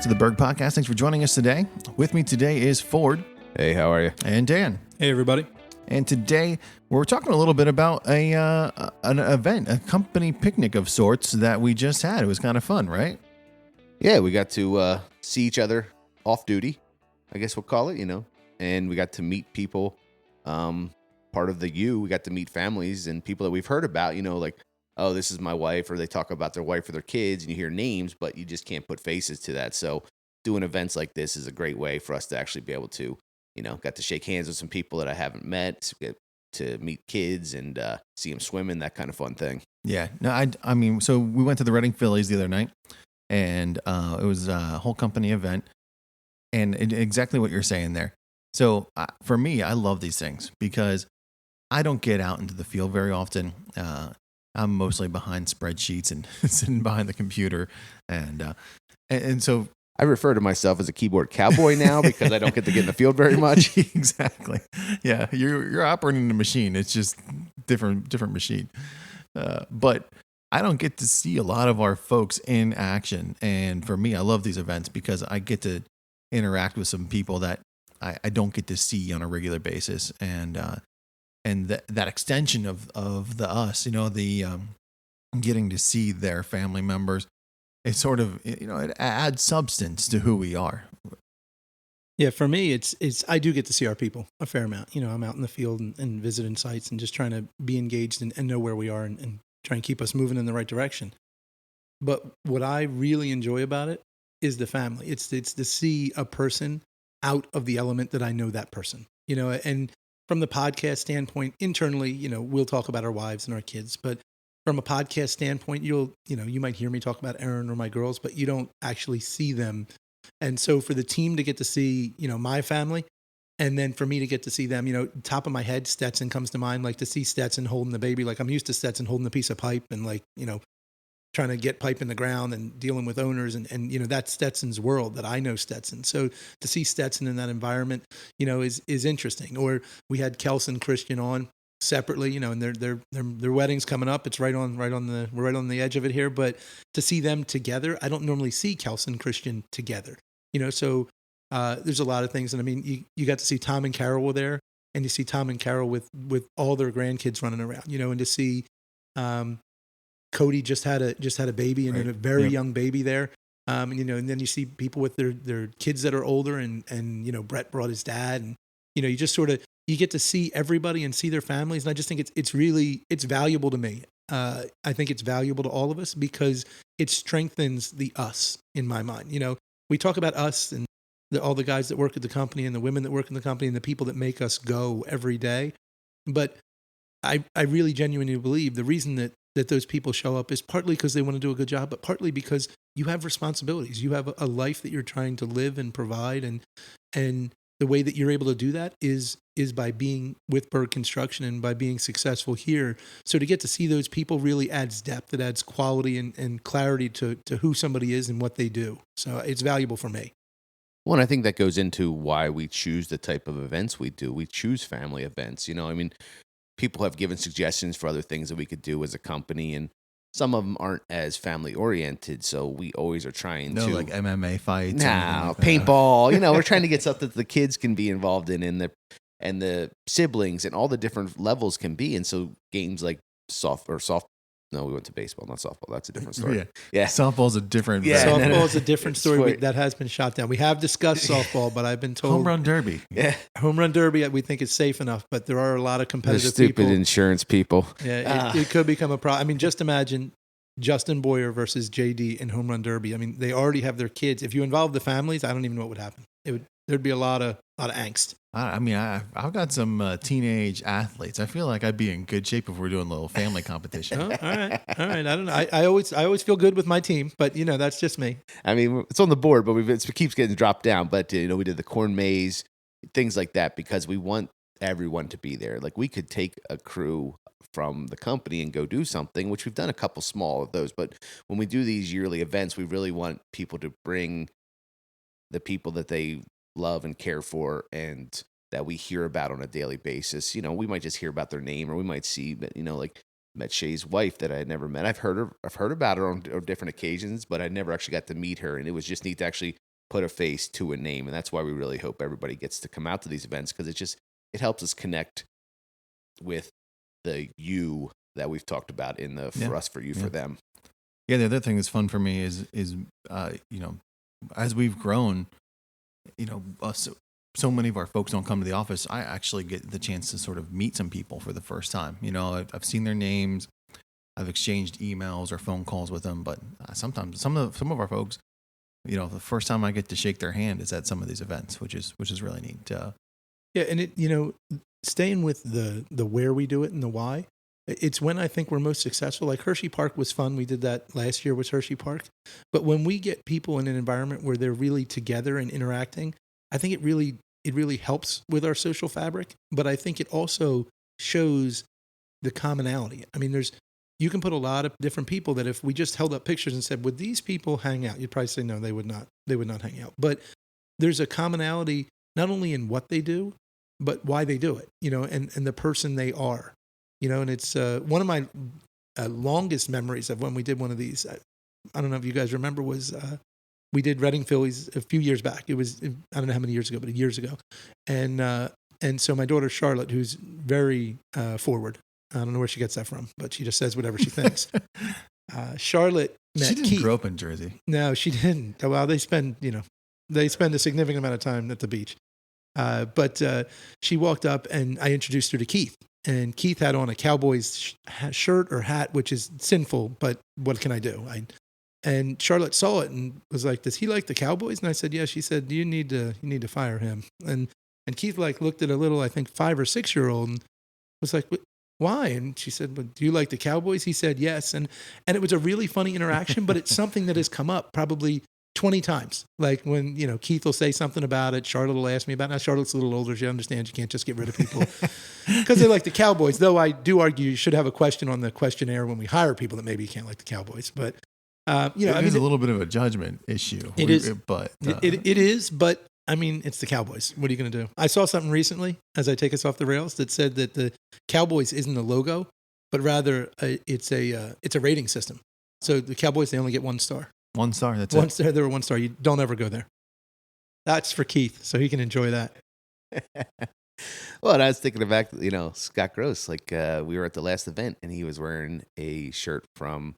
to the Berg Podcast. Thanks for joining us today. With me today is Ford. Hey, how are you? And Dan. Hey, everybody. And today we're talking a little bit about an event, a company picnic of sorts that we just had. It was kind of fun, right? Yeah, we got to see each other off duty, I guess we'll call it, and we got to meet people, part of the we got to meet families and people that we've heard about, like, oh, this is my wife, or they talk about their wife or their kids, and you hear names, but you just can't put faces to that. So doing events like this is a great way for us to actually be able to, got to shake hands with some people that I haven't met, get to meet kids and see them swimming, that kind of fun thing. Yeah. No, I mean, so we went to the Fightin Phils the other night, and it was a whole company event, and exactly what you're saying there. So for me, I love these things because I don't get out into the field very often. I'm mostly behind spreadsheets and sitting behind the computer, and so I refer to myself as a keyboard cowboy now because I don't get to get in the field very much. Exactly. Yeah, you're operating the machine. It's just different machine. But I don't get to see a lot of our folks in action. And for me, I love these events because I get to interact with some people that I don't get to see on a regular basis. And that extension of the us, getting to see their family members, it sort of, it adds substance to who we are. Yeah, for me, it's I do get to see our people a fair amount. I'm out in the field and visiting sites and just trying to be engaged and know where we are and try and keep us moving in the right direction. But what I really enjoy about it is the family. It's to see a person out of the element that I know that person, and from the podcast standpoint, internally, we'll talk about our wives and our kids, but from a podcast standpoint, you might hear me talk about Aaron or my girls, but you don't actually see them. And so for the team to get to see, my family, and then for me to get to see them, top of my head, Stetson comes to mind, like to see Stetson holding the baby. Like I'm used to Stetson holding a piece of pipe and trying to get pipe in the ground and dealing with owners. And that's Stetson's world that I know Stetson. So to see Stetson in that environment, is interesting. Or we had Kelson Christian on separately, and their wedding's coming up. It's we're right on the edge of it here. But to see them together, I don't normally see Kelson Christian together, so there's a lot of things. And I mean, you got to see Tom and Carol were there, and you see Tom and Carol with all their grandkids running around, and to see, Cody just had a baby and a very young baby there. And then you see people with their kids that are older and Brett brought his dad, and, you just sort of, you get to see everybody and see their families. And I just think it's valuable to me. I think it's valuable to all of us because it strengthens the us in my mind. We talk about us and all the guys that work at the company and the women that work in the company and the people that make us go every day. But I really genuinely believe the reason that those people show up is partly because they want to do a good job, but partly because you have responsibilities. You have a life that you're trying to live and provide. And the way that you're able to do that is by being with Berg Construction and by being successful here. So to get to see those people really adds depth. It adds quality and clarity to who somebody is and what they do. So it's valuable for me. Well, and I think that goes into why we choose the type of events we do. We choose family events. People have given suggestions for other things that we could do as a company, and some of them aren't as family oriented. So we always are trying to like MMA fights. No, paintball. We're trying to get stuff that the kids can be involved in, and the siblings and all the different levels can be. And so games like soft. No, we went to baseball, not softball. That's a different story. Yeah. Softball's a different. Yeah, softball's a different story that has been shot down. We have discussed softball, but I've been told home run derby. Yeah, home run derby. We think is safe enough, but there are a lot of competitive stupid people. Insurance people. Yeah, it could become a problem. I mean, just imagine Justin Boyer versus JD in home run derby. I mean, they already have their kids. If you involve the families, I don't even know what would happen. There'd be a lot of angst. I mean, I've got some teenage athletes. I feel like I'd be in good shape if we're doing a little family competition. All right. I don't know. I always feel good with my team, but that's just me. I mean, it's on the board, but it keeps getting dropped down. But we did the corn maze, things like that, because we want everyone to be there. Like we could take a crew from the company and go do something, which we've done a couple small of those. But when we do these yearly events, we really want people to bring the people that they love and care for and that we hear about on a daily basis. We might just hear about their name, or we might see that, like met Shay's wife that I had never met. I've heard about her on different occasions, but I never actually got to meet her. And it was just neat to actually put a face to a name. And that's why we really hope everybody gets to come out to these events, because it helps us connect with the you that we've talked about in the for us, for you, for them. Yeah, the other thing that's fun for me is as we've grown, so many of our folks don't come to the office. I actually get the chance to sort of meet some people for the first time. I've seen their names, I've exchanged emails or phone calls with them, but sometimes some of our folks, the first time I get to shake their hand is at some of these events, which is really neat. Yeah, and it staying with the where we do it and the why. It's when I think we're most successful. Like Hershey Park was fun. We did that last year with Hershey Park. But when we get people in an environment where they're really together and interacting, I think it really helps with our social fabric. But I think it also shows the commonality. I mean, you can put a lot of different people that if we just held up pictures and said, would these people hang out? You'd probably say, no, they would not. They would not hang out. But there's a commonality not only in what they do, but why they do it, and the person they are. And it's one of my longest memories of when we did one of these. I don't know if you guys remember, was we did Fightin Phils a few years back. It was, I don't know how many years ago, but years ago. And so my daughter Charlotte, who's very forward, I don't know where she gets that from, but she just says whatever she thinks. Charlotte met She didn't Keith. grow up in Jersey. No, she didn't. Well, they spend a significant amount of time at the beach. But she walked up and I introduced her to Keith. And Keith had on a Cowboys shirt or hat, which is sinful, but what can I do? And Charlotte saw it and was like, "Does he like the Cowboys?" And I said, "Yeah." She said, "You need to fire him." And Keith looked at a little, I think 5 or 6 year old and was like, "Why?" And she said, "But do you like the Cowboys?" He said, "Yes." And it was a really funny interaction, but it's something that has come up probably 20 times. Like when, Keith will say something about it, Charlotte will ask me about it. Now Charlotte's a little older. She understands you can't just get rid of people because they like the Cowboys. Though I do argue you should have a question on the questionnaire when we hire people that maybe you can't like the Cowboys. But, it is a little bit of a judgment issue. It is. But it is, but I mean, it's the Cowboys. What are you going to do? I saw something recently as I take us off the rails that said that the Cowboys isn't a logo, but rather it's a rating system. So the Cowboys, they only get 1 star. 1 star, that's One it. star, they were 1 star. You don't ever go there. That's for Keith, so he can enjoy that. Well, and I was thinking back, Scott Gross, we were at the last event and he was wearing a shirt from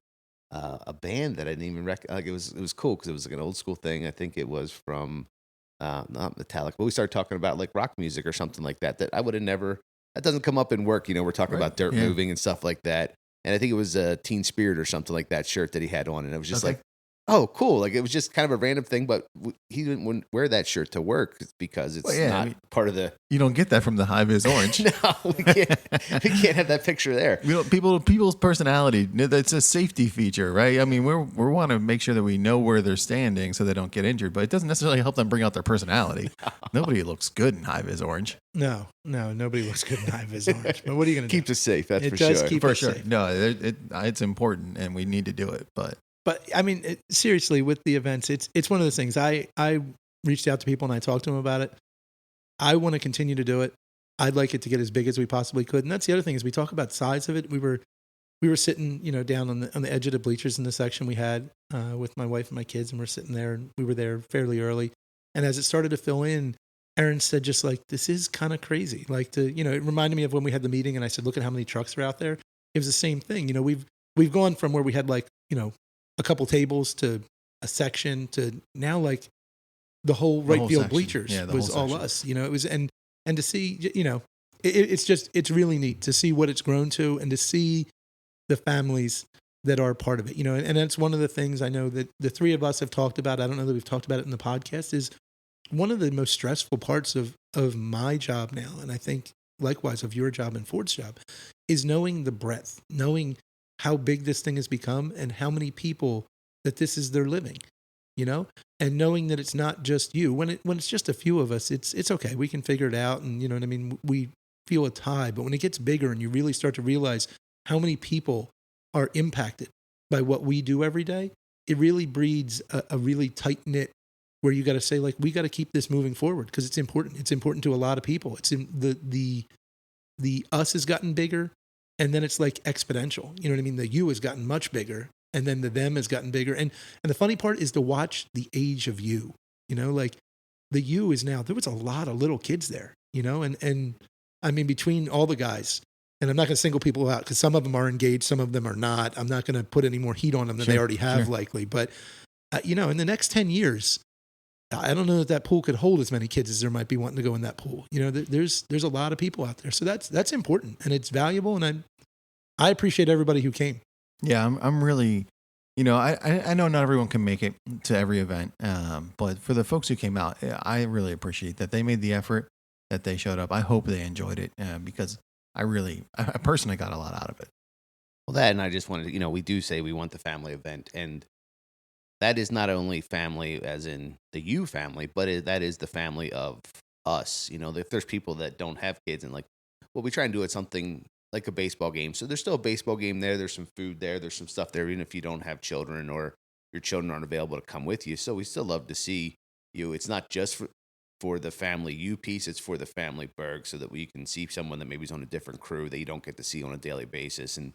a band that I didn't even recognize. Like it was cool because it was like an old school thing. I think it was from not Metallica, but we started talking about like rock music or something like that I would have never, that doesn't come up in work. We're talking about dirt moving and stuff like that. And I think it was Teen Spirit or something like that shirt that he had on. And it was just like, oh, cool. Like it was just kind of a random thing, but he wouldn't wear that shirt to work because it's not part of the. You don't get that from the high vis orange. No, we can't have that picture there. People's personality, that's a safety feature, right? I mean, we want to make sure that we know where they're standing so they don't get injured, but it doesn't necessarily help them bring out their personality. No. Nobody looks good in high vis orange. No, nobody looks good in high vis orange. But what are you going to do? Keeps us safe, that's for sure. It does keep us sure. safe. No, it's important and we need to do it, But I mean, seriously, with the events, it's one of those things. I reached out to people and I talked to them about it. I want to continue to do it. I'd like it to get as big as we possibly could. And that's the other thing is we talk about size of it. We were sitting, down on the edge of the bleachers in the section we had with my wife and my kids, and we're sitting there, and we were there fairly early. And as it started to fill in, Aaron said, just like, this is kind of crazy. Like it reminded me of when we had the meeting, and I said, look at how many trucks are out there. It was the same thing. We've gone from where we had a couple tables to a section to now like the whole right field section. bleachers was all section. us. It was and to see it's really neat to see what it's grown to and to see the families that are part of it. And that's one of the things I know that the three of us have talked about. I don't know that we've talked about it in the podcast. Is one of the most stressful parts of my job now, and I think likewise of your job and Ford's job, is knowing the breadth, knowing how big this thing has become and how many people that this is their living, and knowing that it's not just you. When it's just a few of us, it's okay. We can figure it out. And you know what I mean? We feel a tie, but when it gets bigger and you really start to realize how many people are impacted by what we do every day, it really breeds a really tight knit where you got to say we got to keep this moving forward because it's important. It's important to a lot of people. It's in the us has gotten bigger. And then it's like exponential. You know what I mean? The you has gotten much bigger, and then the them has gotten bigger. And the funny part is to watch the age of you like the U is now, there was a lot of little kids there, and I mean, between all the guys, and I'm not going to single people out because some of them are engaged, some of them are not. I'm not going to put any more heat on them than they already have likely. But, in the next 10 years, I don't know if that pool could hold as many kids as there might be wanting to go in that pool. There's a lot of people out there. So that's important and it's valuable. And I appreciate everybody who came. Yeah, I'm really, I know not everyone can make it to every event, but for the folks who came out, I really appreciate that they made the effort, that they showed up. I hope they enjoyed it because I personally got a lot out of it. Well, that, and I just wanted to, we do say we want the family event, and that is not only family as in the you family, but that is the family of us. If there's people that don't have kids and we try and do it something like a baseball game. So there's still a baseball game there. There's some food there. There's some stuff there, even if you don't have children or your children aren't available to come with you. So we still love to see you. It's not just for the family you piece, it's for the family Berg, so that we can see someone that maybe is on a different crew that you don't get to see on a daily basis and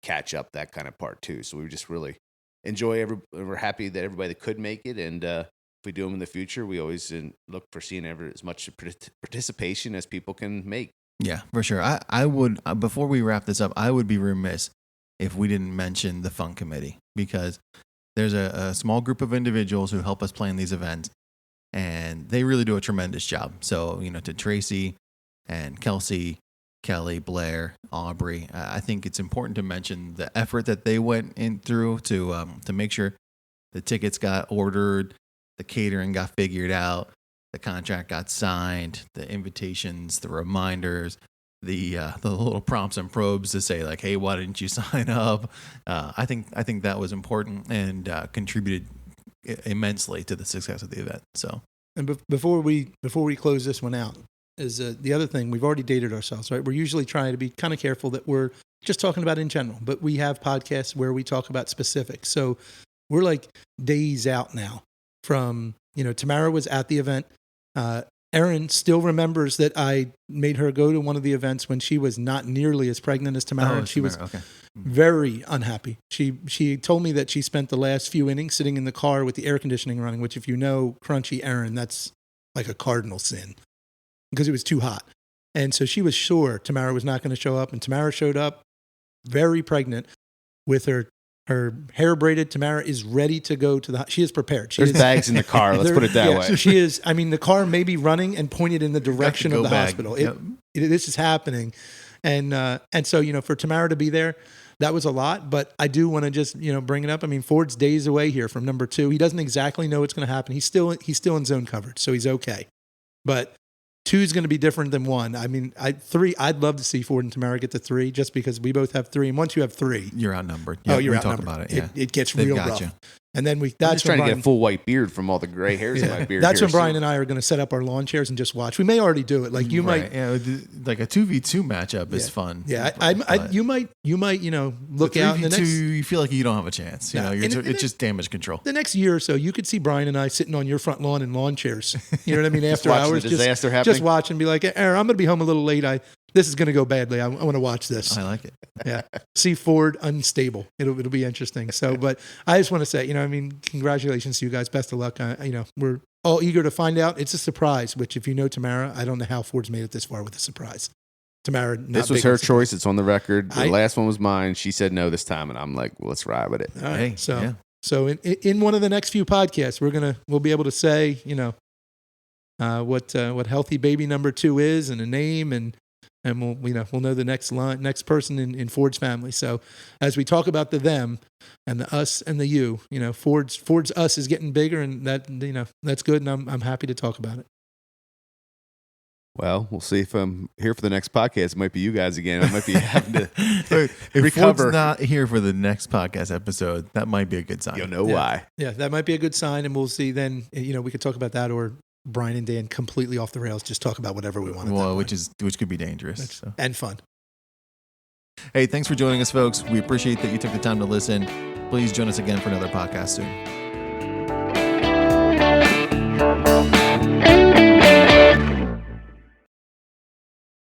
catch up that kind of part too. So we just really enjoy we're happy that everybody that could make it, and if we do them in the future, we always look for seeing as much participation as people can make. Yeah, for sure. I would, before we wrap this up, I would be remiss if we didn't mention the Fun Committee, because there's a small group of individuals who help us plan these events, and they really do a tremendous job. So, to Tracy and Kelsey, Kelly, Blair, Aubrey, I think it's important to mention the effort that they went in through to make sure the tickets got ordered, the catering got figured out, the contract got signed, the invitations, the reminders, the little prompts and probes to say hey, why didn't you sign up? I think that was important and contributed immensely to the success of the event. So, and before we close this one out, is the other thing, we've already dated ourselves, right? We're usually trying to be kind of careful that we're just talking about in general, but we have podcasts where we talk about specifics. So we're days out now from, Tamara was at the event. Erin still remembers that I made her go to one of the events when she was not nearly as pregnant as Tamara. She was very unhappy. She told me that she spent the last few innings sitting in the car with the air conditioning running, which if you know crunchy Erin, that's like a cardinal sin because it was too hot. And so she was sure Tamara was not going to show up, and Tamara showed up very pregnant with her hair braided. Tamara is ready to go to she is prepared. There's bags in the car. Let's put it that way. She is. I mean, the car may be running and pointed in the direction of the hospital. This is happening. And so, for Tamara to be there, that was a lot, but I do want to just, bring it up. I mean, Ford's days away here from number 2. He doesn't exactly know what's going to happen. He's still in zone coverage, so he's okay. But 2 is going to be different than 1. I mean, 3, I'd love to see Ford and Tamara get to 3 just because we both have 3. And once you have 3, you're outnumbered. Yeah, you're outnumbered. Talk about it. Yeah. It gets real rough. You. And then I'm just trying to get a full white beard from all the gray hairs in my beard. That's when Brian and I are going to set up our lawn chairs and just watch. We may already do it. You might, like a 2v2 matchup is fun. Yeah, you might, look out in the next. You feel like you don't have a chance. It's just damage control. The next year or so, you could see Brian and I sitting on your front lawn in lawn chairs. You know what I mean? After hours, the disaster happening. Just watch and be like, Aaron, I'm going to be home a little late. This is going to go badly. I want to watch this. I like it. Yeah. See Ford unstable. It'll be interesting. So, but I just want to say, congratulations to you guys. Best of luck. We're all eager to find out. It's a surprise, which if you know Tamara, I don't know how Ford's made it this far with a surprise. Tamara, this was her choice. It's on the record. The last one was mine. She said no this time, and I'm like, well, let's ride with it. All right. So in one of the next few podcasts, we'll be able to say, what healthy baby number 2 is and a name and we'll know the next person in Ford's family. So as we talk about the them and the us and the you, Ford's us is getting bigger, and that that's good, and I'm happy to talk about it. Well, we'll see if I'm here for the next podcast. It might be you guys again. I might be having to if recover. Ford's not here for the next podcast episode, that might be a good sign. You'll know why. Yeah, that might be a good sign, and we'll see then. We could talk about that, or Brian and Dan completely off the rails, just talk about whatever we want. Well, which could be dangerous and fun. Hey, thanks for joining us, folks. We appreciate that you took the time to listen. Please join us again for another podcast soon.